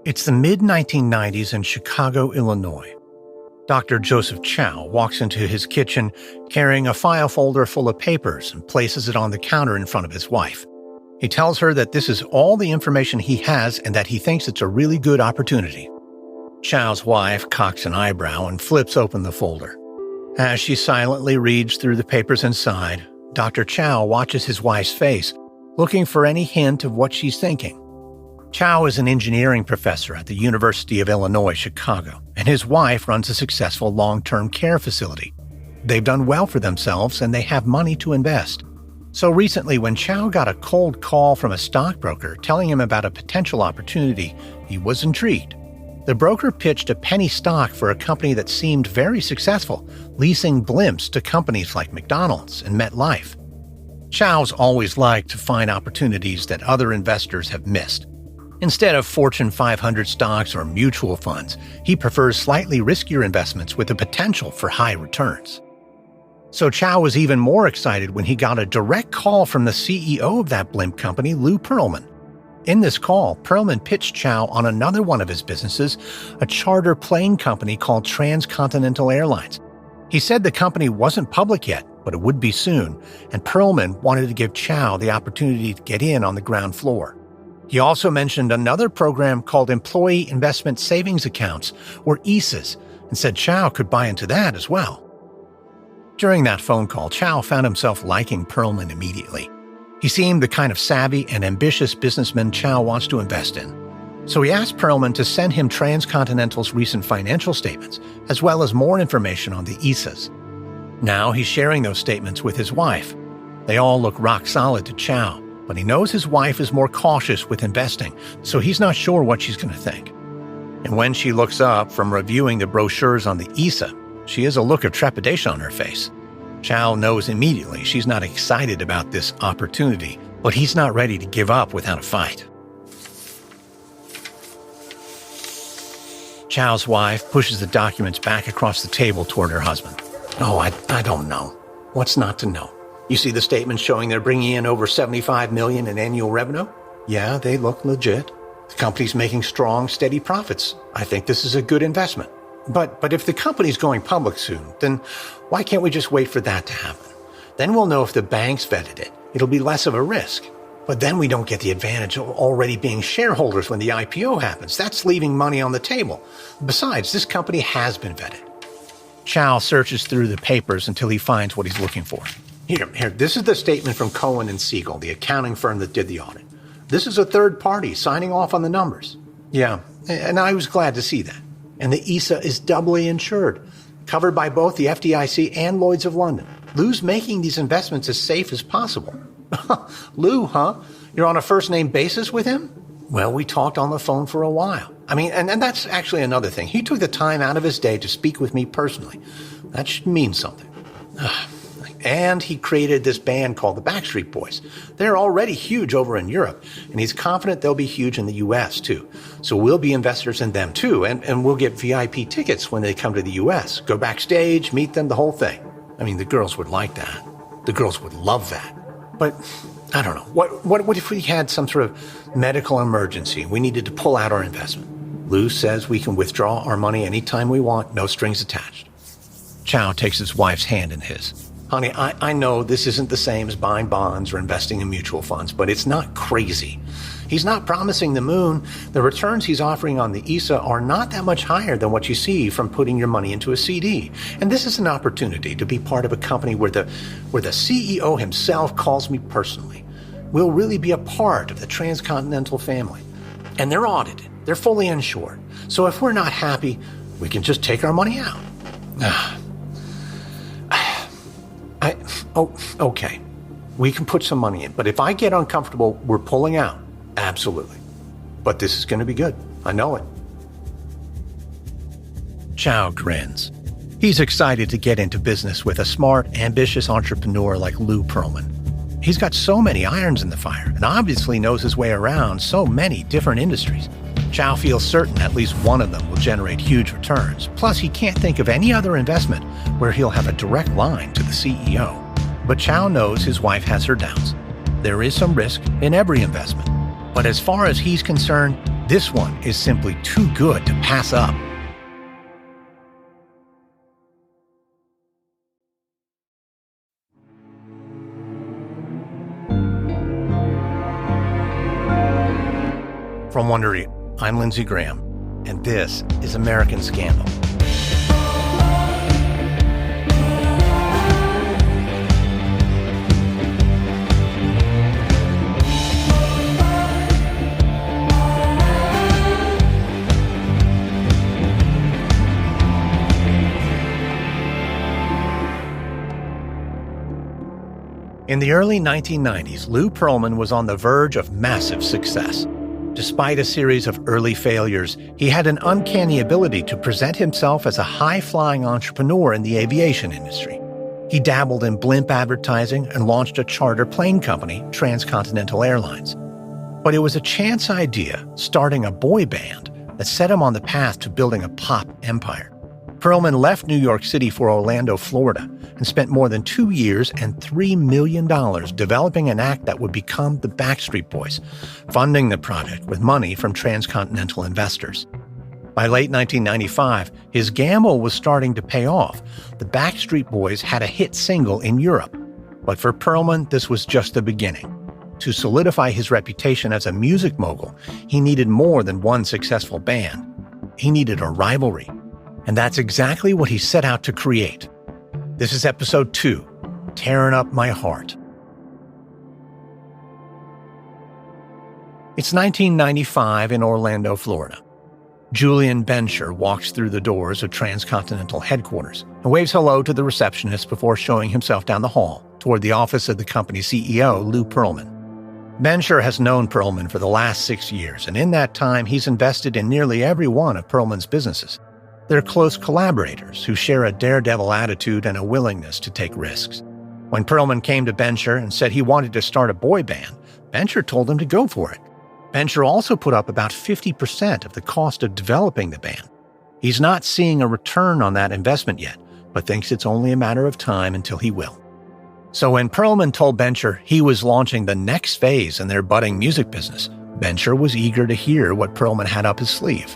It's the mid-1990s in Chicago, Illinois. Dr. Joseph Chow walks into his kitchen carrying a file folder full of papers and places it on the counter in front of his wife. He tells her that this is all the information he has and that he thinks it's a really good opportunity. Chow's wife cocks an eyebrow and flips open the folder. As she silently reads through the papers inside, Dr. Chow watches his wife's face, looking for any hint of what she's thinking. Chow is an engineering professor at the University of Illinois, Chicago, and his wife runs a successful long-term care facility. They've done well for themselves and they have money to invest. So recently, when Chow got a cold call from a stockbroker telling him about a potential opportunity, he was intrigued. The broker pitched a penny stock for a company that seemed very successful, leasing blimps to companies like McDonald's and MetLife. Chow's always liked to find opportunities that other investors have missed. Instead of Fortune 500 stocks or mutual funds, he prefers slightly riskier investments with the potential for high returns. So Chow was even more excited when he got a direct call from the CEO of that blimp company, Lou Pearlman. In this call, Pearlman pitched Chow on another one of his businesses, a charter plane company called Transcontinental Airlines. He said the company wasn't public yet, but it would be soon, and Pearlman wanted to give Chow the opportunity to get in on the ground floor. He also mentioned another program called Employee Investment Savings Accounts, or ESAs, and said Chow could buy into that as well. During that phone call, Chow found himself liking Pearlman immediately. He seemed the kind of savvy and ambitious businessman Chow wants to invest in. So he asked Pearlman to send him Transcontinental's recent financial statements, as well as more information on the ESAs. Now he's sharing those statements with his wife. They all look rock solid to Chow, but he knows his wife is more cautious with investing, so he's not sure what she's going to think. And when she looks up from reviewing the brochures on the ESA, she has a look of trepidation on her face. Chow knows immediately she's not excited about this opportunity, but he's not ready to give up without a fight. Chow's wife pushes the documents back across the table toward her husband. Oh, I don't know. What's not to know? You see the statements showing they're bringing in over $75 million in annual revenue? Yeah, they look legit. The company's making strong, steady profits. I think this is a good investment. But if the company's going public soon, then why can't we just wait for that to happen? Then we'll know if the banks vetted it. It'll be less of a risk. But then we don't get the advantage of already being shareholders when the IPO happens. That's leaving money on the table. Besides, this company has been vetted. Chow searches through the papers until he finds what he's looking for. Here, this is the statement from Cohen & Siegel, the accounting firm that did the audit. This is a third party signing off on the numbers. Yeah, and I was glad to see that. And the ESA is doubly insured, covered by both the FDIC and Lloyd's of London. Lou's making these investments as safe as possible. Lou, huh? You're on a first-name basis with him? Well, we talked on the phone for a while. I mean, and that's actually another thing. He took the time out of his day to speak with me personally. That should mean something. And he created this band called the Backstreet Boys. They're already huge over in Europe, and he's confident they'll be huge in the U.S. too. So we'll be investors in them too, and we'll get VIP tickets when they come to the U.S. Go backstage, meet them, the whole thing. I mean, the girls would like that. The girls would love that. But I don't know. What if we had some sort of medical emergency? We needed to pull out our investment. Lou says we can withdraw our money anytime we want, no strings attached. Chow takes his wife's hand in his. Honey, I know this isn't the same as buying bonds or investing in mutual funds, but it's not crazy. He's not promising the moon. The returns he's offering on the ESA are not that much higher than what you see from putting your money into a CD. And this is an opportunity to be part of a company where the CEO himself calls me personally. We'll really be a part of the Transcontinental family. And they're audited. They're fully insured. So if we're not happy, we can just take our money out. Okay. We can put some money in, but if I get uncomfortable, we're pulling out. Absolutely. But this is going to be good. I know it. Chow grins. He's excited to get into business with a smart, ambitious entrepreneur like Lou Pearlman. He's got so many irons in the fire and obviously knows his way around so many different industries. Chow feels certain at least one of them will generate huge returns. Plus, he can't think of any other investment where he'll have a direct line to the CEO. But Chow knows his wife has her doubts. There is some risk in every investment. But as far as he's concerned, This one is simply too good to pass up. From Wondery, I'm Lindsey Graham, and this is American Scandal. In the early 1990s, Lou Pearlman was on the verge of massive success. Despite a series of early failures, he had an uncanny ability to present himself as a high-flying entrepreneur in the aviation industry. He dabbled in blimp advertising and launched a charter plane company, Transcontinental Airlines. But it was a chance idea, starting a boy band, that set him on the path to building a pop empire. Pearlman left New York City for Orlando, Florida, and spent more than 2 years and $3 million developing an act that would become the Backstreet Boys, funding the project with money from transcontinental investors. By late 1995, his gamble was starting to pay off. The Backstreet Boys had a hit single in Europe. But for Pearlman, this was just the beginning. To solidify his reputation as a music mogul, he needed more than one successful band. He needed a rivalry. And that's exactly what he set out to create. This is episode 2, Tearin' Up My Heart. It's 1995 in Orlando, Florida. Julian Bencher walks through the doors of Transcontinental headquarters and waves hello to the receptionist before showing himself down the hall toward the office of the company's CEO, Lou Pearlman. Bencher has known Pearlman for the last 6 years, and in that time he's invested in nearly every one of Pearlman's businesses. They're close collaborators who share a daredevil attitude and a willingness to take risks. When Pearlman came to Bencher and said he wanted to start a boy band, Bencher told him to go for it. Bencher also put up about 50% of the cost of developing the band. He's not seeing a return on that investment yet, but thinks it's only a matter of time until he will. So when Pearlman told Bencher he was launching the next phase in their budding music business, Bencher was eager to hear what Pearlman had up his sleeve.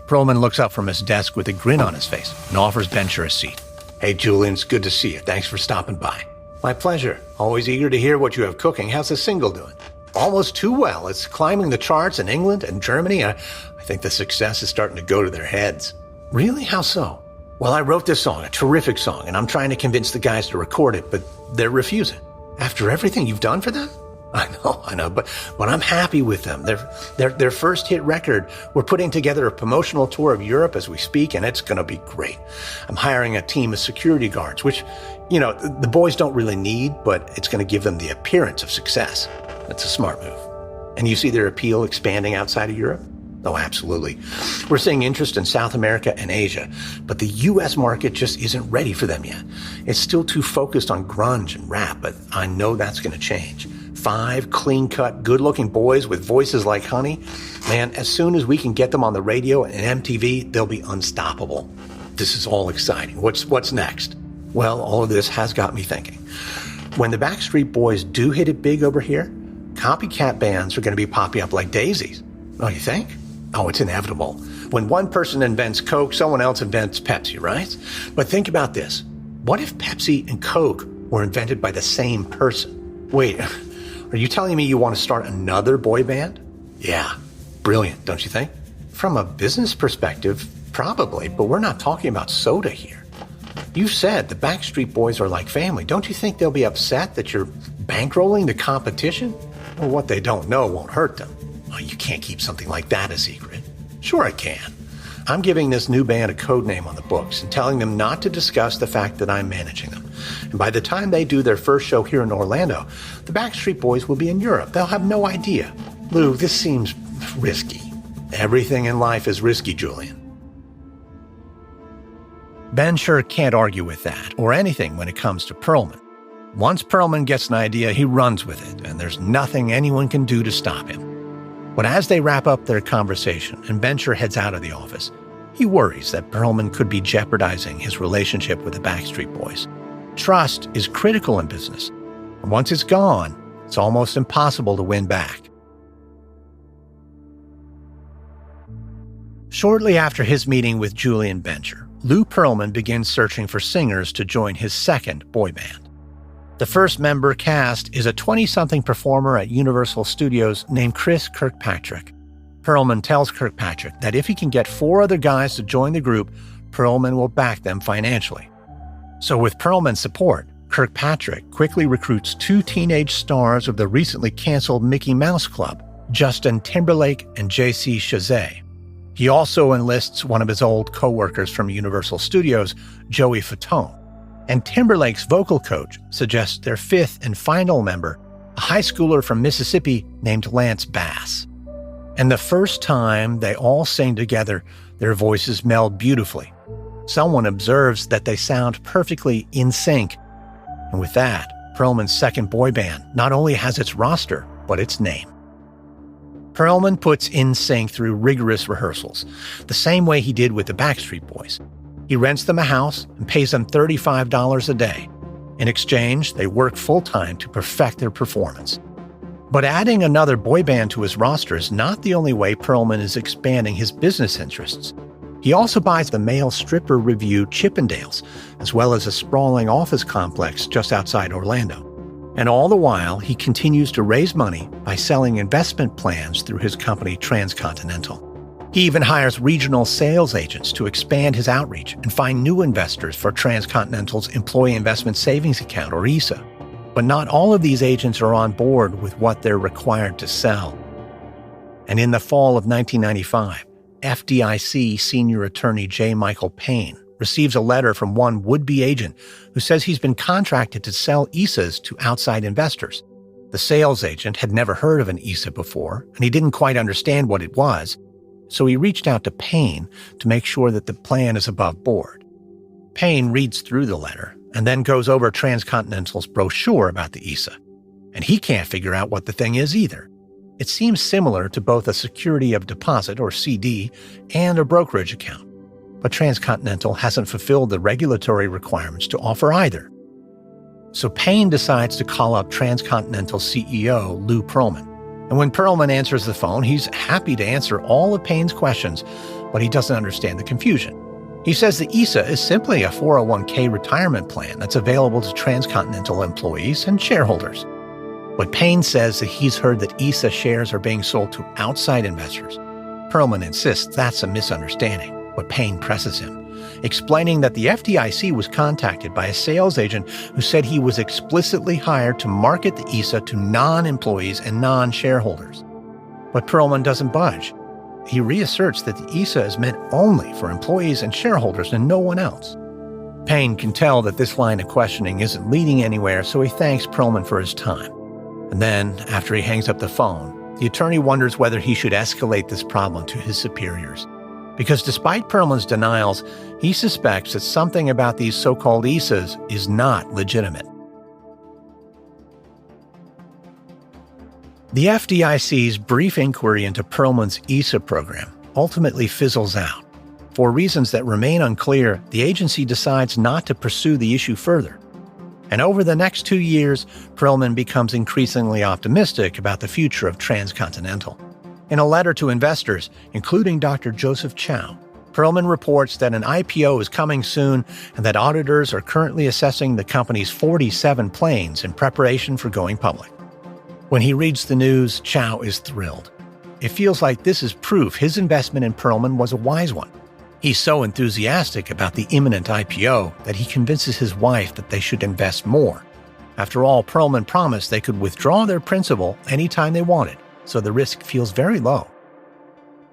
Pearlman looks up from his desk with a grin on his face and offers Bencher a seat. Hey, Julian, it's good to see you. Thanks for stopping by. My pleasure. Always eager to hear what you have cooking. How's the single doing? Almost too well. It's climbing the charts in England and Germany. I think the success is starting to go to their heads. Really? How so? Well, I wrote this song, a terrific song, and I'm trying to convince the guys to record it, but they're refusing. After everything you've done for them? I know, but I'm happy with them. Their first hit record. We're putting together a promotional tour of Europe as we speak, and it's going to be great. I'm hiring a team of security guards, which, the boys don't really need, but it's going to give them the appearance of success. That's a smart move. And you see their appeal expanding outside of Europe? Oh, absolutely. We're seeing interest in South America and Asia, but the U.S. market just isn't ready for them yet. It's still too focused on grunge and rap, but I know that's going to change. 5 clean-cut, good-looking boys with voices like honey. Man, as soon as we can get them on the radio and MTV, they'll be unstoppable. This is all exciting. What's next? Well, all of this has got me thinking. When the Backstreet Boys do hit it big over here, copycat bands are going to be popping up like daisies. Oh, you think? Oh, it's inevitable. When one person invents Coke, someone else invents Pepsi, right? But think about this. What if Pepsi and Coke were invented by the same person? Wait, are you telling me you want to start another boy band? Yeah, brilliant, don't you think? From a business perspective, probably, but we're not talking about soda here. You said the Backstreet Boys are like family. Don't you think they'll be upset that you're bankrolling the competition? Well, what they don't know won't hurt them. Oh, you can't keep something like that a secret. Sure I can. I'm giving this new band a code name on the books and telling them not to discuss the fact that I'm managing them. And by the time they do their first show here in Orlando, the Backstreet Boys will be in Europe. They'll have no idea. Lou, this seems risky. Everything in life is risky, Julian. Bencher can't argue with that or anything when it comes to Pearlman. Once Pearlman gets an idea, he runs with it, and there's nothing anyone can do to stop him. But as they wrap up their conversation and Bencher heads out of the office, he worries that Pearlman could be jeopardizing his relationship with the Backstreet Boys. Trust is critical in business, and once it's gone, It's almost impossible to win back. Shortly after his meeting with Julian Bencher, Lou Pearlman begins searching for singers to join his second boy band. The first member cast is a 20-something performer at Universal Studios named Chris Kirkpatrick. Pearlman tells Kirkpatrick that if he can get 4 other guys to join the group, Pearlman will back them financially. So with Pearlman's support, Kirkpatrick quickly recruits 2 teenage stars of the recently canceled Mickey Mouse Club, Justin Timberlake and J.C. Chazet. He also enlists one of his old co-workers from Universal Studios, Joey Fatone. And Timberlake's vocal coach suggests their 5th and final member, a high schooler from Mississippi named Lance Bass. And the first time they all sing together, their voices meld beautifully. Someone observes that they sound perfectly in sync. And with that, Pearlman's second boy band not only has its roster, but its name. Pearlman puts NSYNC through rigorous rehearsals, the same way he did with the Backstreet Boys. He rents them a house and pays them $35 a day. In exchange, they work full-time to perfect their performance. But adding another boy band to his roster is not the only way Pearlman is expanding his business interests. He also buys the male stripper revue Chippendales, as well as a sprawling office complex just outside Orlando. And all the while, he continues to raise money by selling investment plans through his company Transcontinental. He even hires regional sales agents to expand his outreach and find new investors for Transcontinental's Employee Investment Savings Account, or ESA. But not all of these agents are on board with what they're required to sell. And in the fall of 1995, FDIC Senior Attorney J. Michael Payne receives a letter from one would-be agent who says he's been contracted to sell ESAs to outside investors. The sales agent had never heard of an ESA before, and he didn't quite understand what it was, so he reached out to Payne to make sure that the plan is above board. Payne reads through the letter and then goes over Transcontinental's brochure about the ESA, and he can't figure out what the thing is either. It seems similar to both a security of deposit, or CD, and a brokerage account. But Transcontinental hasn't fulfilled the regulatory requirements to offer either. So Payne decides to call up Transcontinental CEO Lou Pearlman. And when Pearlman answers the phone, he's happy to answer all of Payne's questions, but he doesn't understand the confusion. He says the ESA is simply a 401k retirement plan that's available to Transcontinental employees and shareholders. But Payne says that he's heard that ESA shares are being sold to outside investors. Pearlman insists that's a misunderstanding, but Payne presses him, explaining that the FDIC was contacted by a sales agent who said he was explicitly hired to market the ESA to non-employees and non-shareholders. But Pearlman doesn't budge. He reasserts that the ESA is meant only for employees and shareholders and no one else. Payne can tell that this line of questioning isn't leading anywhere, so he thanks Pearlman for his time. And then, after he hangs up the phone, the attorney wonders whether he should escalate this problem to his superiors. Because despite Pearlman's denials, he suspects that something about these so-called ESAs is not legitimate. The FDIC's brief inquiry into Pearlman's ESA program ultimately fizzles out. For reasons that remain unclear, the agency decides not to pursue the issue further. And over the next 2 years, Pearlman becomes increasingly optimistic about the future of Transcontinental. In a letter to investors, including Dr. Joseph Chow, Pearlman reports that an IPO is coming soon and that auditors are currently assessing the company's 47 planes in preparation for going public. When he reads the news, Chow is thrilled. It feels like this is proof his investment in Pearlman was a wise one. He's so enthusiastic about the imminent IPO that he convinces his wife that they should invest more. After all, Pearlman promised they could withdraw their principal anytime they wanted, so the risk feels very low.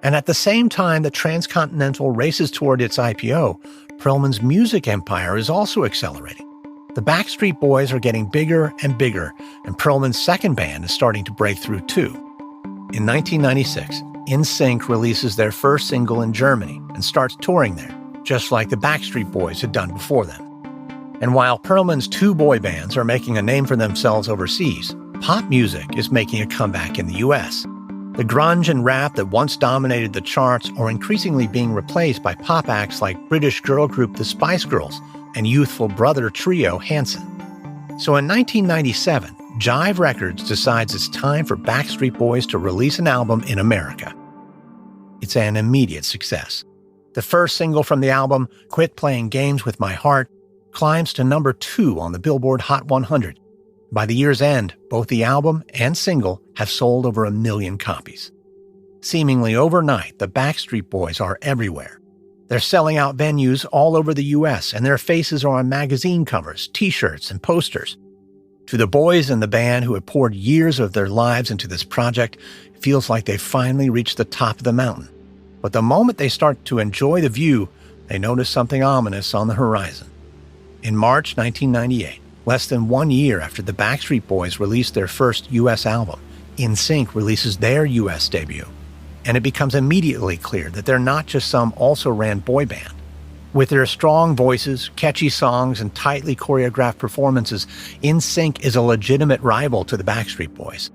And at the same time that Transcontinental races toward its IPO, Pearlman's music empire is also accelerating. The Backstreet Boys are getting bigger and bigger, and Pearlman's second band is starting to break through too. In 1996, NSYNC releases their first single in Germany and starts touring there, just like the Backstreet Boys had done before them. And while Pearlman's 2 boy bands are making a name for themselves overseas, pop music is making a comeback in the U.S. The grunge and rap that once dominated the charts are increasingly being replaced by pop acts like British girl group the Spice Girls and youthful brother trio Hanson. So in 1997, Jive Records decides it's time for Backstreet Boys to release an album in America. It's an immediate success. The first single from the album, Quit Playing Games with My Heart, climbs to number 2 on the Billboard Hot 100. By the year's end, both the album and single have sold over 1 million copies. Seemingly overnight, the Backstreet Boys are everywhere. They're selling out venues all over the U.S., and their faces are on magazine covers, t-shirts, and posters. To the boys in the band who have poured years of their lives into this project, it feels like they've finally reached the top of the mountain. But the moment they start to enjoy the view, they notice something ominous on the horizon. In March 1998, less than 1 year after the Backstreet Boys released their first U.S. album, NSYNC releases their U.S. debut. And it becomes immediately clear that they're not just some also-ran boy band. With their strong voices, catchy songs, and tightly choreographed performances, NSYNC is a legitimate rival to the Backstreet Boys.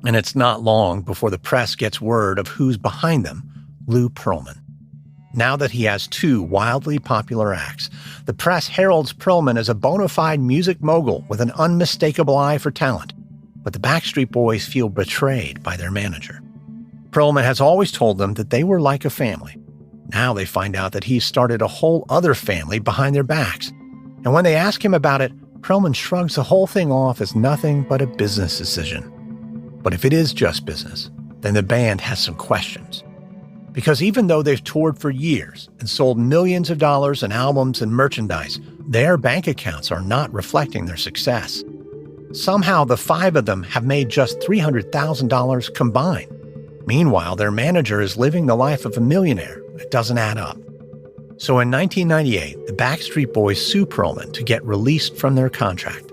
And it's not long before the press gets word of who's behind them, Lou Pearlman. Now that he has 2 wildly popular acts, the press heralds Pearlman as a bona fide music mogul with an unmistakable eye for talent. But the Backstreet Boys feel betrayed by their manager. Pearlman has always told them that they were like a family. Now they find out that he's started a whole other family behind their backs. And when they ask him about it, Pearlman shrugs the whole thing off as nothing but a business decision. But if it is just business, then the band has some questions. Because even though they've toured for years and sold millions of dollars in albums and merchandise, their bank accounts are not reflecting their success. Somehow the 5 of them have made just $300,000 combined. Meanwhile, their manager is living the life of a millionaire. It doesn't add up. So in 1998, the Backstreet Boys sue Pearlman to get released from their contract.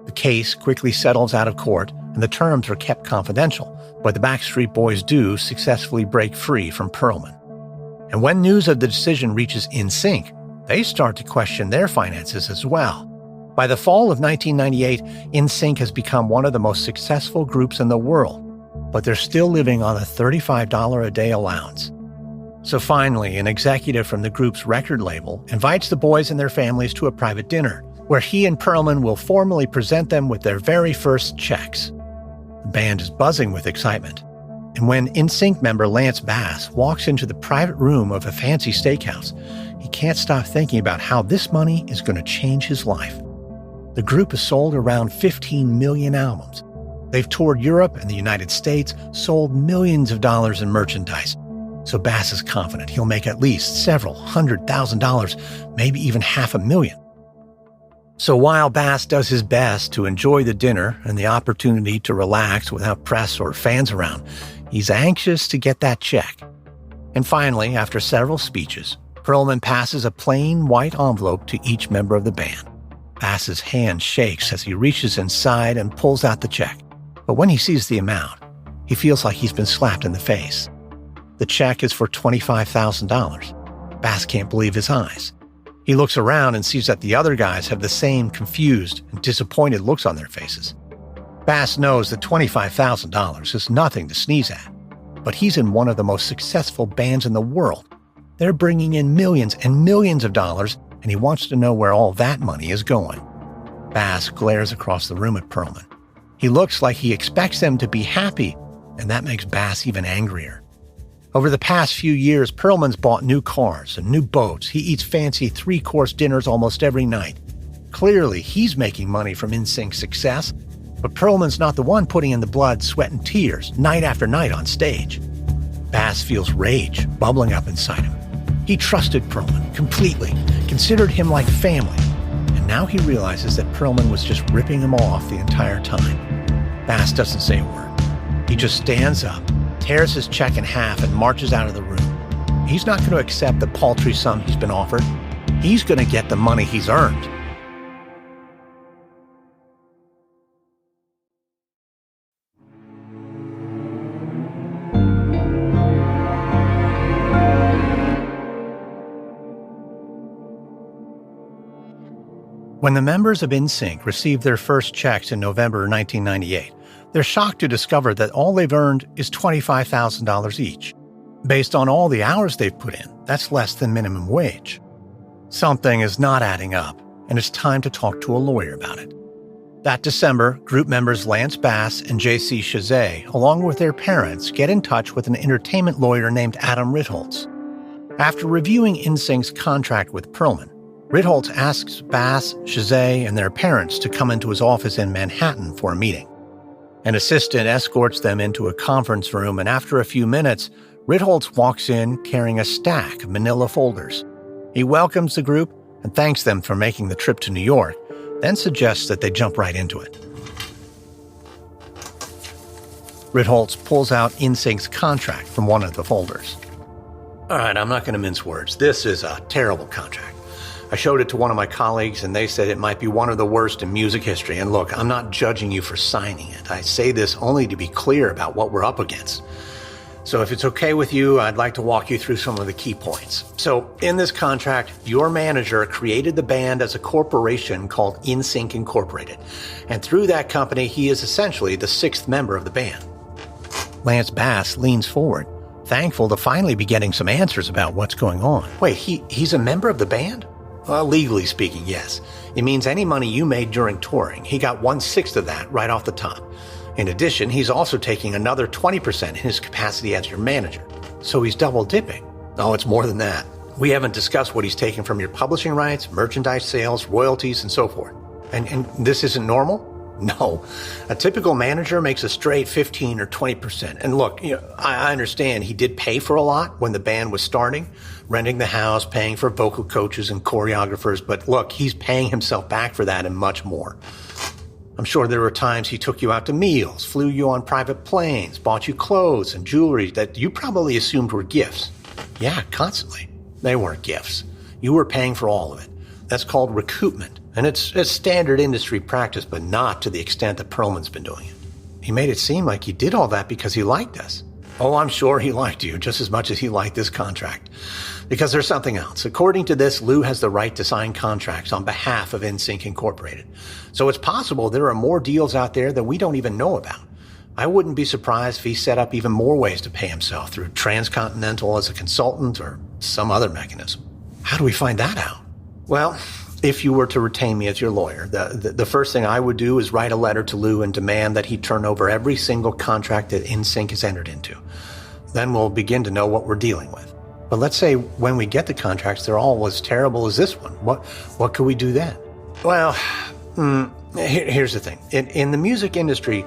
The case quickly settles out of court, and the terms are kept confidential, but the Backstreet Boys do successfully break free from Pearlman. And when news of the decision reaches NSYNC, they start to question their finances as well. By the fall of 1998, NSYNC has become one of the most successful groups in the world, but they're still living on a $35 a day allowance. So finally, an executive from the group's record label invites the boys and their families to a private dinner, where he and Pearlman will formally present them with their very first checks. The band is buzzing with excitement. And when NSYNC member Lance Bass walks into the private room of a fancy steakhouse, he can't stop thinking about how this money is going to change his life. The group has sold around 15 million albums. They've toured Europe and the United States, sold millions of dollars in merchandise. So Bass is confident he'll make at least several $100,000, maybe even $500,000. So while Bass does his best to enjoy the dinner and the opportunity to relax without press or fans around, he's anxious to get that check. And finally, after several speeches, Pearlman passes a plain white envelope to each member of the band. Bass's hand shakes as he reaches inside and pulls out the check. But when he sees the amount, he feels like he's been slapped in the face. The check is for $25,000. Bass can't believe his eyes. He looks around and sees that the other guys have the same confused and disappointed looks on their faces. Bass knows that $25,000 is nothing to sneeze at, but he's in one of the most successful bands in the world. They're bringing in millions and millions of dollars, and he wants to know where all that money is going. Bass glares across the room at Pearlman. He looks like he expects them to be happy, and that makes Bass even angrier. Over the past few years, Pearlman's bought new cars and new boats. He eats fancy 3-course dinners almost every night. Clearly, he's making money from NSYNC's success, but Pearlman's not the one putting in the blood, sweat, and tears night after night on stage. Bass feels rage bubbling up inside him. He trusted Pearlman completely, considered him like family, and now he realizes that Pearlman was just ripping him off the entire time. Bass doesn't say a word. He just stands up, tears his check in half, and marches out of the room. He's not going to accept the paltry sum he's been offered. He's going to get the money he's earned. When the members of NSYNC received their first checks in November 1998, they're shocked to discover that all they've earned is $25,000 each. Based on all the hours they've put in, that's less than minimum wage. Something is not adding up, and it's time to talk to a lawyer about it. That December, group members Lance Bass and J.C. Chazet, along with their parents, get in touch with an entertainment lawyer named Adam Ritholtz. After reviewing NSYNC's contract with Pearlman, Ritholtz asks Bass, Chazet, and their parents to come into his office in Manhattan for a meeting. An assistant escorts them into a conference room, and after a few minutes, Ritholtz walks in carrying a stack of manila folders. He welcomes the group and thanks them for making the trip to New York, then suggests that they jump right into it. Ritholtz pulls out NSYNC's contract from one of the folders. All right, I'm not going to mince words. This is a terrible contract. I showed it to one of my colleagues, and they said it might be one of the worst in music history. And look, I'm not judging you for signing it. I say this only to be clear about what we're up against. So if it's okay with you, I'd like to walk you through some of the key points. So in this contract, your manager created the band as a corporation called NSYNC Incorporated. And through that company, he is essentially the sixth member of the band. Lance Bass leans forward, thankful to finally be getting some answers about what's going on. Wait, he's a member of the band? Well, legally speaking, yes. It means any money you made during touring, he got 1/6 of that right off the top. In addition, he's also taking another 20% in his capacity as your manager. So he's double dipping. Oh, it's more than that. We haven't discussed what he's taking from your publishing rights, merchandise sales, royalties, and so forth. And this isn't normal? No. A typical manager makes a straight 15 or 20%. And look, I understand he did pay for a lot when the band was starting, renting the house, paying for vocal coaches and choreographers. But look, he's paying himself back for that and much more. I'm sure there were times he took you out to meals, flew you on private planes, bought you clothes and jewelry that you probably assumed were gifts. Yeah, constantly. They weren't gifts. You were paying for all of it. That's called recoupment. And it's a standard industry practice, but not to the extent that Pearlman's been doing it. He made it seem like he did all that because he liked us. Oh, I'm sure he liked you just as much as he liked this contract. Because there's something else. According to this, Lou has the right to sign contracts on behalf of NSYNC Incorporated. So it's possible there are more deals out there that we don't even know about. I wouldn't be surprised if he set up even more ways to pay himself through Transcontinental as a consultant or some other mechanism. How do we find that out? Well, if you were to retain me as your lawyer, the first thing I would do is write a letter to Lou and demand that he turn over every single contract that NSYNC has entered into. Then we'll begin to know what we're dealing with. But let's say when we get the contracts, they're all as terrible as this one. What could we do then? Well, here's the thing. In the music industry,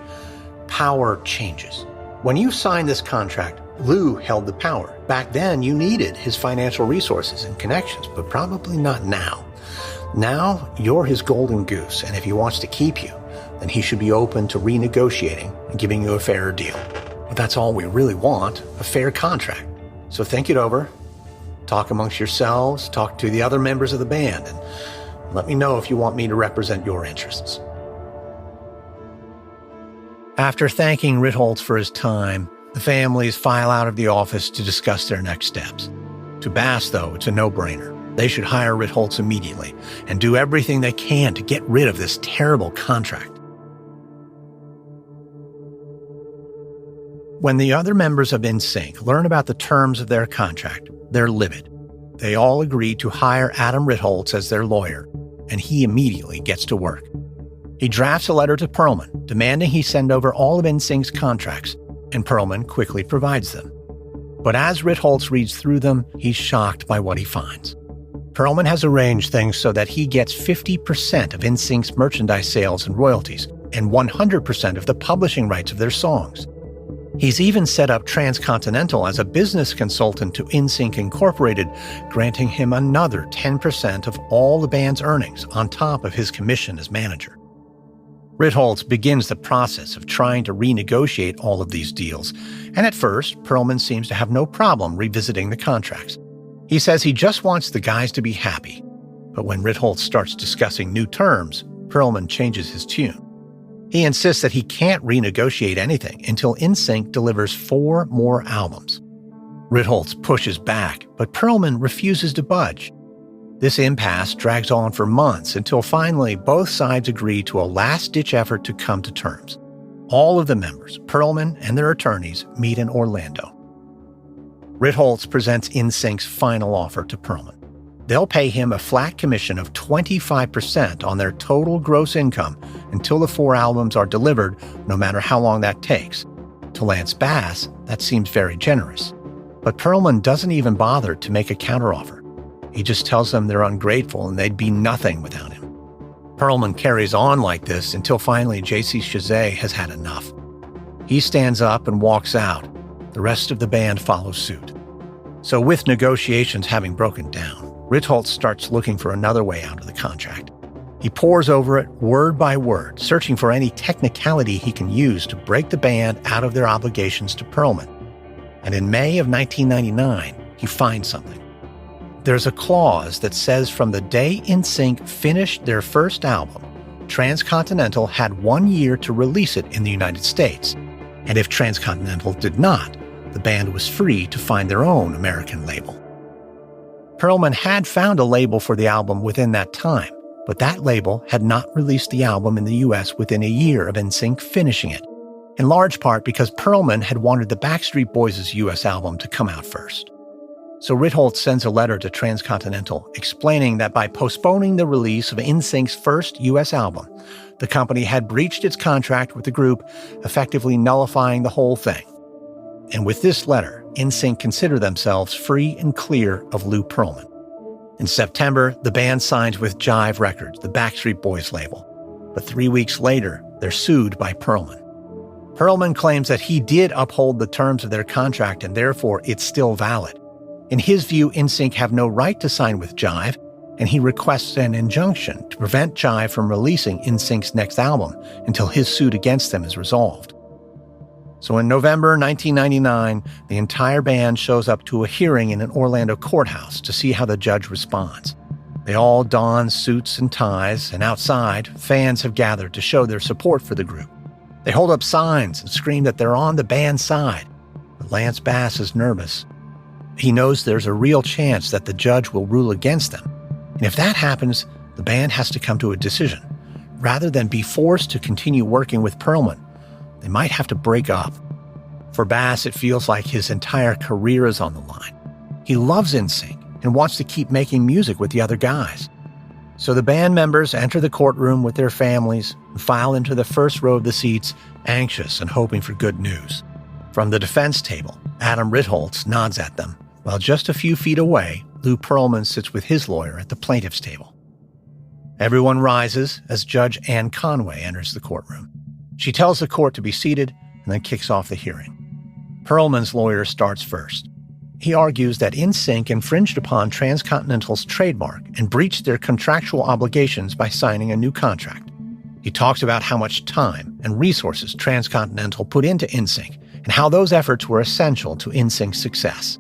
power changes. When you signed this contract, Lou held the power. Back then, you needed his financial resources and connections, but probably not now. Now, you're his golden goose, and if he wants to keep you, then he should be open to renegotiating and giving you a fairer deal. But that's all we really want, a fair contract. So think it over, talk amongst yourselves, talk to the other members of the band, and let me know if you want me to represent your interests. After thanking Ritholtz for his time, the families file out of the office to discuss their next steps. To Bass, though, it's a no-brainer. They should hire Ritholtz immediately and do everything they can to get rid of this terrible contract. When the other members of NSYNC learn about the terms of their contract, they're livid. They all agree to hire Adam Ritholtz as their lawyer, and he immediately gets to work. He drafts a letter to Pearlman, demanding he send over all of NSYNC's contracts, and Pearlman quickly provides them. But as Ritholtz reads through them, he's shocked by what he finds. Pearlman has arranged things so that he gets 50% of NSYNC's merchandise sales and royalties, and 100% of the publishing rights of their songs. He's even set up Transcontinental as a business consultant to NSYNC Incorporated, granting him another 10% of all the band's earnings on top of his commission as manager. Ritholtz begins the process of trying to renegotiate all of these deals, and at first, Pearlman seems to have no problem revisiting the contracts. He says he just wants the guys to be happy. But when Ritholtz starts discussing new terms, Pearlman changes his tune. He insists that he can't renegotiate anything until NSYNC delivers 4 more albums. Ritholtz pushes back, but Pearlman refuses to budge. This impasse drags on for months until finally both sides agree to a last-ditch effort to come to terms. All of the members, Pearlman and their attorneys, meet in Orlando. Ritholtz presents NSYNC's final offer to Pearlman. They'll pay him a flat commission of 25% on their total gross income until the 4 albums are delivered, no matter how long that takes. To Lance Bass, that seems very generous. But Pearlman doesn't even bother to make a counteroffer. He just tells them they're ungrateful and they'd be nothing without him. Pearlman carries on like this until finally J.C. Chasez has had enough. He stands up and walks out. The rest of the band follows suit. So with negotiations having broken down, Ritholtz starts looking for another way out of the contract. He pores over it word by word, searching for any technicality he can use to break the band out of their obligations to Pearlman. And in May of 1999, he finds something. There's a clause that says from the day NSYNC finished their first album, Transcontinental had 1 year to release it in the United States. And if Transcontinental did not, the band was free to find their own American label. Pearlman had found a label for the album within that time, but that label had not released the album in the US within a year of NSYNC finishing it, in large part because Pearlman had wanted the Backstreet Boys' US album to come out first. So Ritholtz sends a letter to Transcontinental explaining that by postponing the release of NSYNC's first US album, the company had breached its contract with the group, effectively nullifying the whole thing. And with this letter, NSYNC consider themselves free and clear of Lou Pearlman. In September, the band signs with Jive Records, the Backstreet Boys label. But 3 weeks later, they're sued by Pearlman. Pearlman claims that he did uphold the terms of their contract and therefore it's still valid. In his view, NSYNC have no right to sign with Jive, and he requests an injunction to prevent Jive from releasing NSYNC's next album until his suit against them is resolved. So in November 1999, the entire band shows up to a hearing in an Orlando courthouse to see how the judge responds. They all don suits and ties, and outside, fans have gathered to show their support for the group. They hold up signs and scream that they're on the band's side. But Lance Bass is nervous. He knows there's a real chance that the judge will rule against them. And if that happens, the band has to come to a decision. Rather than be forced to continue working with Pearlman, they might have to break up. For Bass, it feels like his entire career is on the line. He loves NSYNC and wants to keep making music with the other guys. So the band members enter the courtroom with their families and file into the first row of the seats, anxious and hoping for good news. From the defense table, Adam Ritholtz nods at them, while just a few feet away, Lou Pearlman sits with his lawyer at the plaintiff's table. Everyone rises as Judge Ann Conway enters the courtroom. She tells the court to be seated and then kicks off the hearing. Pearlman's lawyer starts first. He argues that NSYNC infringed upon Transcontinental's trademark and breached their contractual obligations by signing a new contract. He talks about how much time and resources Transcontinental put into NSYNC and how those efforts were essential to NSYNC's success.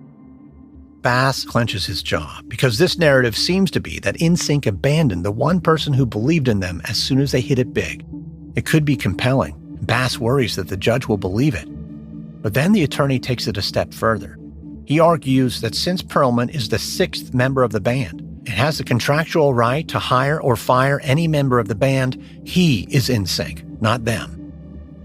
Bass clenches his jaw because this narrative seems to be that NSYNC abandoned the one person who believed in them as soon as they hit it big. It could be compelling. Bass worries that the judge will believe it. But then the attorney takes it a step further. He argues that since Pearlman is the 6th member of the band and has the contractual right to hire or fire any member of the band, he is NSYNC, not them.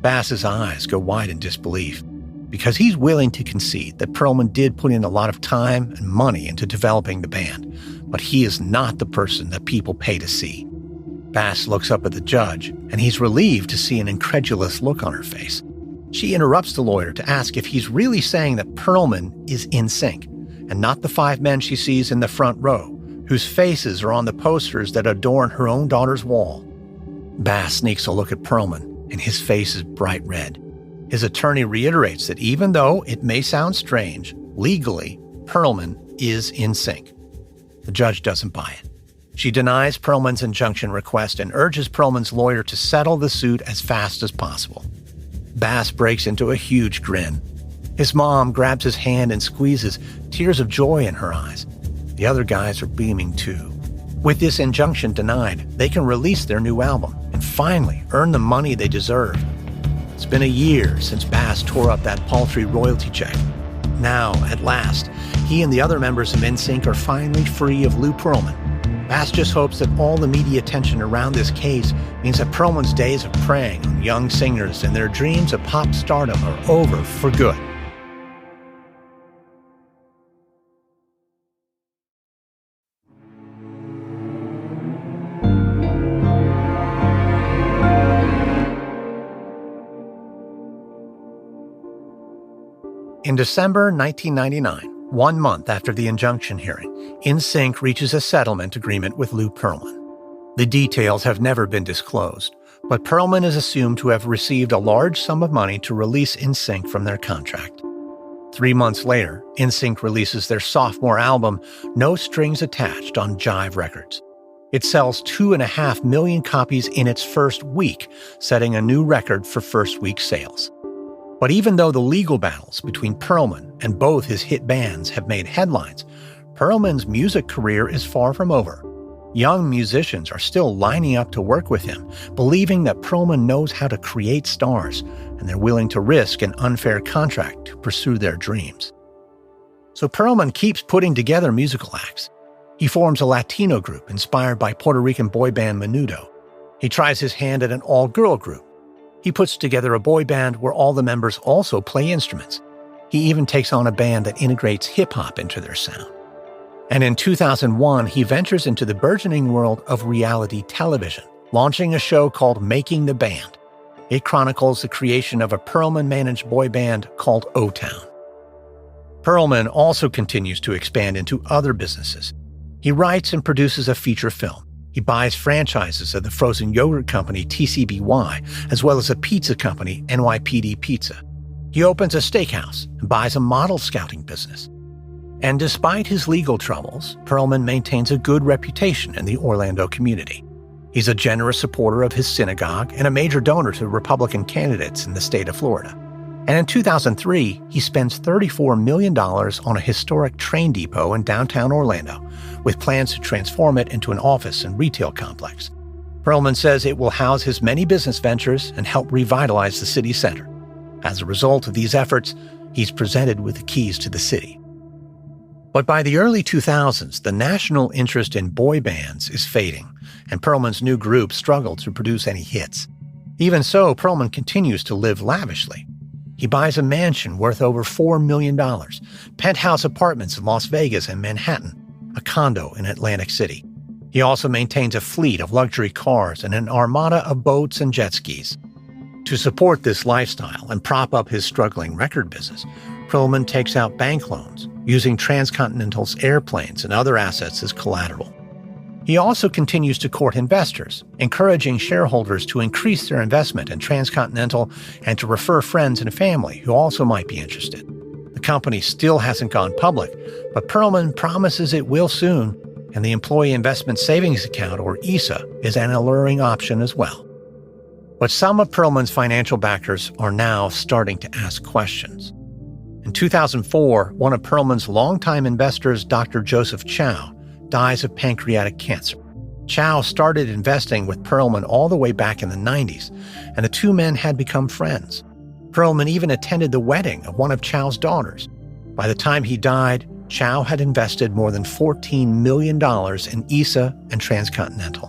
Bass's eyes go wide in disbelief, because he's willing to concede that Pearlman did put in a lot of time and money into developing the band, but he is not the person that people pay to see. Bass looks up at the judge, and he's relieved to see an incredulous look on her face. She interrupts the lawyer to ask if he's really saying that Pearlman is NSYNC, and not the 5 men she sees in the front row, whose faces are on the posters that adorn her own daughter's wall. Bass sneaks a look at Pearlman, and his face is bright red. His attorney reiterates that even though it may sound strange, legally, Pearlman is NSYNC. The judge doesn't buy it. She denies Pearlman's injunction request and urges Pearlman's lawyer to settle the suit as fast as possible. Bass breaks into a huge grin. His mom grabs his hand and squeezes, tears of joy in her eyes. The other guys are beaming too. With this injunction denied, they can release their new album and finally earn the money they deserve. It's been a year since Bass tore up that paltry royalty check. Now, at last, he and the other members of NSYNC are finally free of Lou Pearlman. Bass just hopes that all the media attention around this case means that Pearlman's days of preying on young singers and their dreams of pop stardom are over for good. In December 1999, 1 month after the injunction hearing, NSYNC reaches a settlement agreement with Lou Pearlman. The details have never been disclosed, but Pearlman is assumed to have received a large sum of money to release NSYNC from their contract. 3 months later, NSYNC releases their sophomore album, No Strings Attached, on Jive Records. It sells 2.5 million copies in its first week, setting a new record for first-week sales. But even though the legal battles between Pearlman and both his hit bands have made headlines, Pearlman's music career is far from over. Young musicians are still lining up to work with him, believing that Pearlman knows how to create stars, and they're willing to risk an unfair contract to pursue their dreams. So Pearlman keeps putting together musical acts. He forms a Latino group inspired by Puerto Rican boy band Menudo. He tries his hand at an all-girl group. He puts together a boy band where all the members also play instruments. He even takes on a band that integrates hip-hop into their sound. And in 2001, he ventures into the burgeoning world of reality television, launching a show called Making the Band. It chronicles the creation of a Pearlman-managed boy band called O-Town. Pearlman also continues to expand into other businesses. He writes and produces a feature film. He buys franchises of the frozen yogurt company TCBY, as well as a pizza company, NYPD Pizza. He opens a steakhouse and buys a model scouting business. And despite his legal troubles, Pearlman maintains a good reputation in the Orlando community. He's a generous supporter of his synagogue and a major donor to Republican candidates in the state of Florida. And in 2003, he spends $34 million on a historic train depot in downtown Orlando, with plans to transform it into an office and retail complex. Pearlman says it will house his many business ventures and help revitalize the city center. As a result of these efforts, he's presented with the keys to the city. But by the early 2000s, the national interest in boy bands is fading, and Pearlman's new group struggled to produce any hits. Even so, Pearlman continues to live lavishly. He buys a mansion worth over $4 million, penthouse apartments in Las Vegas and Manhattan, a condo in Atlantic City. He also maintains a fleet of luxury cars and an armada of boats and jet skis. To support this lifestyle and prop up his struggling record business, Pearlman takes out bank loans, using Transcontinental's airplanes and other assets as collateral. He also continues to court investors, encouraging shareholders to increase their investment in Transcontinental and to refer friends and family who also might be interested. The company still hasn't gone public, but Pearlman promises it will soon, and the Employee Investment Savings Account, or ESA, is an alluring option as well. But some of Pearlman's financial backers are now starting to ask questions. In 2004, one of Pearlman's longtime investors, Dr. Joseph Chow, dies of pancreatic cancer. Chow started investing with Pearlman all the way back in the 90s, and the two men had become friends. Pearlman even attended the wedding of one of Chow's daughters. By the time he died, Chow had invested more than $14 million in ESA and Transcontinental.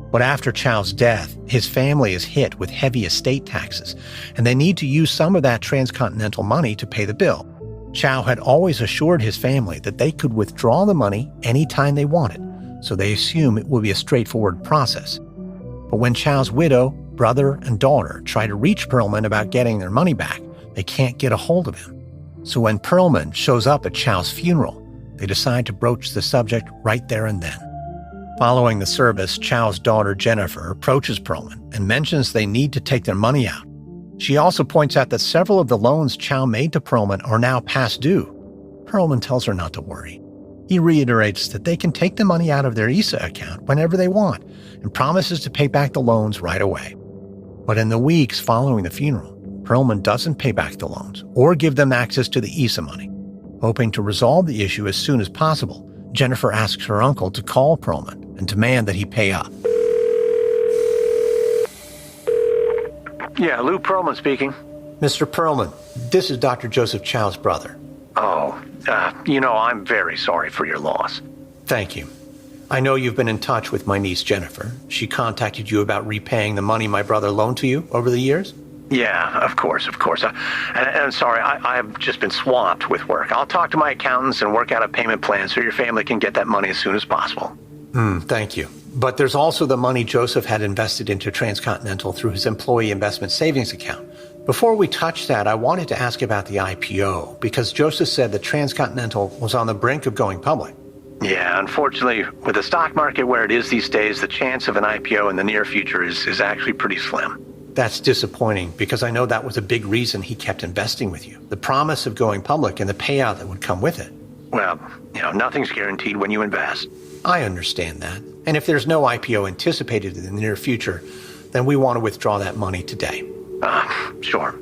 But after Chow's death, his family is hit with heavy estate taxes, and they need to use some of that Transcontinental money to pay the bill. Chow had always assured his family that they could withdraw the money anytime they wanted, so they assume it will be a straightforward process. But when Chow's widow, brother, and daughter try to reach Pearlman about getting their money back, they can't get a hold of him. So when Pearlman shows up at Chow's funeral, they decide to broach the subject right there and then. Following the service, Chow's daughter Jennifer approaches Pearlman and mentions they need to take their money out. She also points out that several of the loans Chow made to Pearlman are now past due. Pearlman tells her not to worry. He reiterates that they can take the money out of their ESA account whenever they want and promises to pay back the loans right away. But in the weeks following the funeral, Pearlman doesn't pay back the loans or give them access to the ESA money. Hoping to resolve the issue as soon as possible, Jennifer asks her uncle to call Pearlman and demand that he pay up. Yeah, Lou Pearlman speaking. Mr. Pearlman, this is Dr. Joseph Chow's brother. Oh, I'm very sorry for your loss. Thank you. I know you've been in touch with my niece Jennifer. She contacted you about repaying the money my brother loaned to you over the years? Yeah, of course. I'm sorry, I've just been swamped with work. I'll talk to my accountants and work out a payment plan so your family can get that money as soon as possible. Thank you. But there's also the money Joseph had invested into Transcontinental through his Employee Investment Savings Account. Before we touch that, I wanted to ask about the IPO, because Joseph said that Transcontinental was on the brink of going public. Yeah, unfortunately, with the stock market where it is these days, the chance of an IPO in the near future is actually pretty slim. That's disappointing, because I know that was a big reason he kept investing with you. The promise of going public and the payout that would come with it. Well, nothing's guaranteed when you invest. I understand that. And if there's no IPO anticipated in the near future, then we want to withdraw that money today. Sure.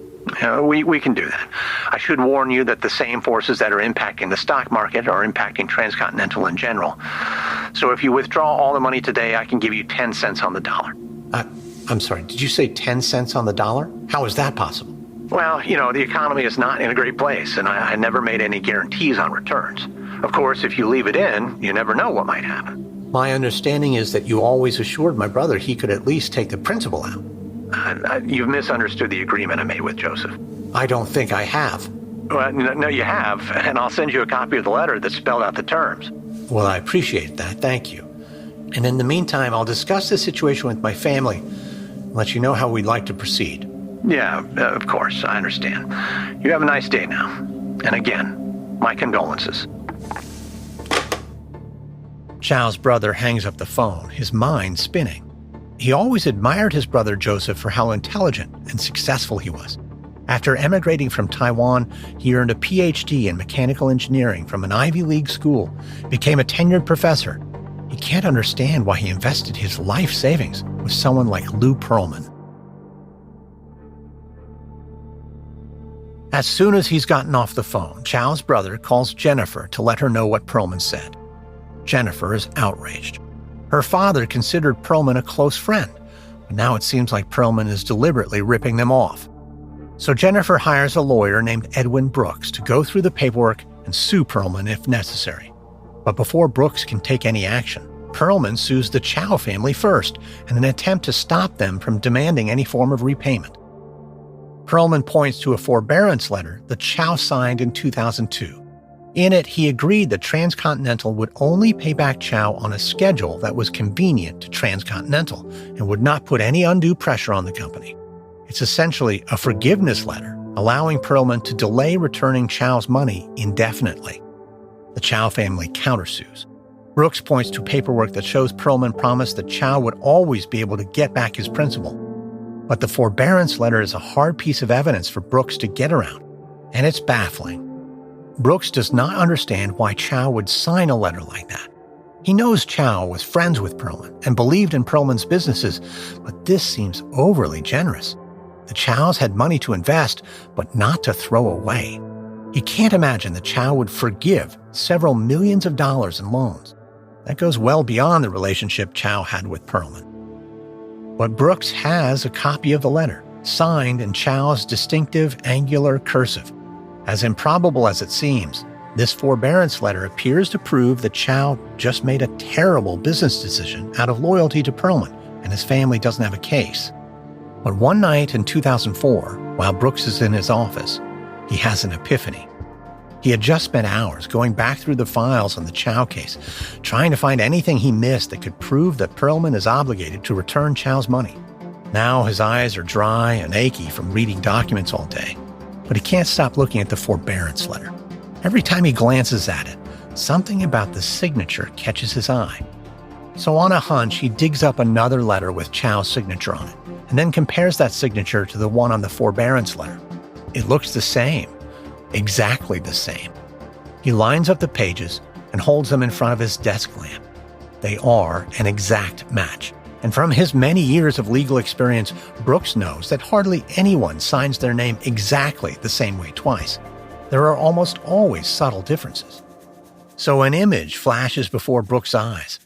We can do that. I should warn you that the same forces that are impacting the stock market are impacting Transcontinental in general. So if you withdraw all the money today, I can give you 10 cents on the dollar. I'm sorry, did you say 10 cents on the dollar? How is that possible? Well, the economy is not in a great place, and I never made any guarantees on returns. Of course, if you leave it in, you never know what might happen. My understanding is that you always assured my brother he could at least take the principal out. You've misunderstood the agreement I made with Joseph. I don't think I have. Well, no, you have, and I'll send you a copy of the letter that spelled out the terms. Well, I appreciate that, thank you. And in the meantime, I'll discuss the situation with my family and let you know how we'd like to proceed. Yeah, of course, I understand. You have a nice day now. And again, my condolences. Chow's brother hangs up the phone, his mind spinning. He always admired his brother Joseph for how intelligent and successful he was. After emigrating from Taiwan, he earned a PhD in mechanical engineering from an Ivy League school, became a tenured professor. He can't understand why he invested his life savings with someone like Lou Pearlman. As soon as he's gotten off the phone, Chow's brother calls Jennifer to let her know what Pearlman said. Jennifer is outraged. Her father considered Pearlman a close friend, but now it seems like Pearlman is deliberately ripping them off. So Jennifer hires a lawyer named Edwin Brooks to go through the paperwork and sue Pearlman if necessary. But before Brooks can take any action, Pearlman sues the Chow family first in an attempt to stop them from demanding any form of repayment. Pearlman points to a forbearance letter the Chow signed in 2002. In it, he agreed that Transcontinental would only pay back Chow on a schedule that was convenient to Transcontinental and would not put any undue pressure on the company. It's essentially a forgiveness letter, allowing Pearlman to delay returning Chow's money indefinitely. The Chow family countersues. Brooks points to paperwork that shows Pearlman promised that Chow would always be able to get back his principal. But the forbearance letter is a hard piece of evidence for Brooks to get around, and it's baffling. Brooks does not understand why Chow would sign a letter like that. He knows Chow was friends with Pearlman and believed in Pearlman's businesses, but this seems overly generous. The Chows had money to invest, but not to throw away. He can't imagine that Chow would forgive several millions of dollars in loans. That goes well beyond the relationship Chow had with Pearlman. But Brooks has a copy of the letter, signed in Chow's distinctive angular cursive. As improbable as it seems, this forbearance letter appears to prove that Chow just made a terrible business decision out of loyalty to Pearlman, and his family doesn't have a case. But one night in 2004, while Brooks is in his office, he has an epiphany. He had just spent hours going back through the files on the Chow case, trying to find anything he missed that could prove that Pearlman is obligated to return Chow's money. Now his eyes are dry and achy from reading documents all day, but he can't stop looking at the forbearance letter. Every time he glances at it, something about the signature catches his eye. So on a hunch, he digs up another letter with Chow's signature on it, and then compares that signature to the one on the forbearance letter. It looks the same, exactly the same. He lines up the pages and holds them in front of his desk lamp. They are an exact match. And from his many years of legal experience, Brooks knows that hardly anyone signs their name exactly the same way twice. There are almost always subtle differences. So an image flashes before Brooks' eyes.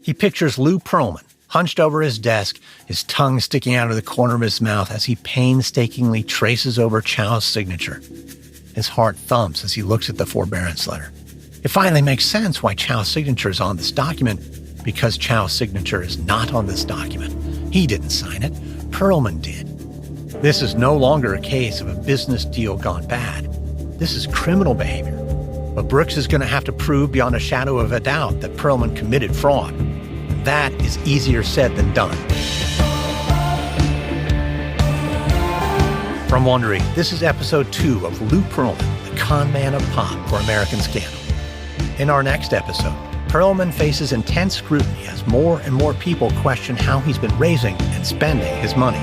He pictures Lou Pearlman, hunched over his desk, his tongue sticking out of the corner of his mouth as he painstakingly traces over Chow's signature. His heart thumps as he looks at the forbearance letter. It finally makes sense why Chow's signature is on this document, because Chow's signature is not on this document. He didn't sign it. Pearlman did. This is no longer a case of a business deal gone bad. This is criminal behavior. But Brooks is going to have to prove beyond a shadow of a doubt that Pearlman committed fraud. And that is easier said than done. From Wondery, this is episode 2 of Lou Pearlman, the con man of pop for American Scandal. In our next episode, Pearlman faces intense scrutiny as more and more people question how he's been raising and spending his money.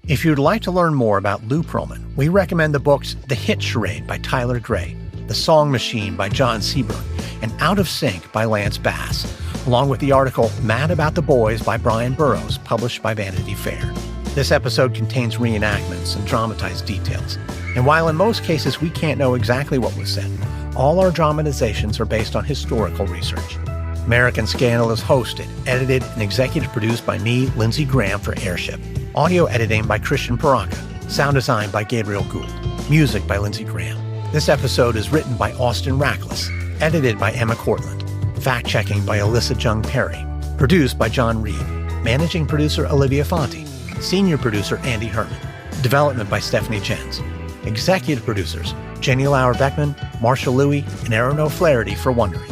If you'd like to learn more about Lou Pearlman, we recommend the books The Hit Charade by Tyler Gray, The Song Machine by John Seabrook, and Out of Sync by Lance Bass, along with the article Mad About the Boys by Brian Burrows, published by Vanity Fair. This episode contains reenactments and dramatized details, and while in most cases we can't know exactly what was said, all our dramatizations are based on historical research. American Scandal is hosted, edited, and executive produced by me, Lindsey Graham, for Airship. Audio editing by Christian Paraka. Sound design by Gabriel Gould. Music by Lindsey Graham. This episode is written by Austin Rackless, edited by Emma Cortland. Fact-checking by Alyssa Jung Perry. Produced by John Reed. Managing producer Olivia Fonte. Senior producer Andy Herman. Development by Stephanie Jens. Executive producers Jenny Lauer Beckman, Marshall Louie, and Aaron O'Flaherty for Wondery.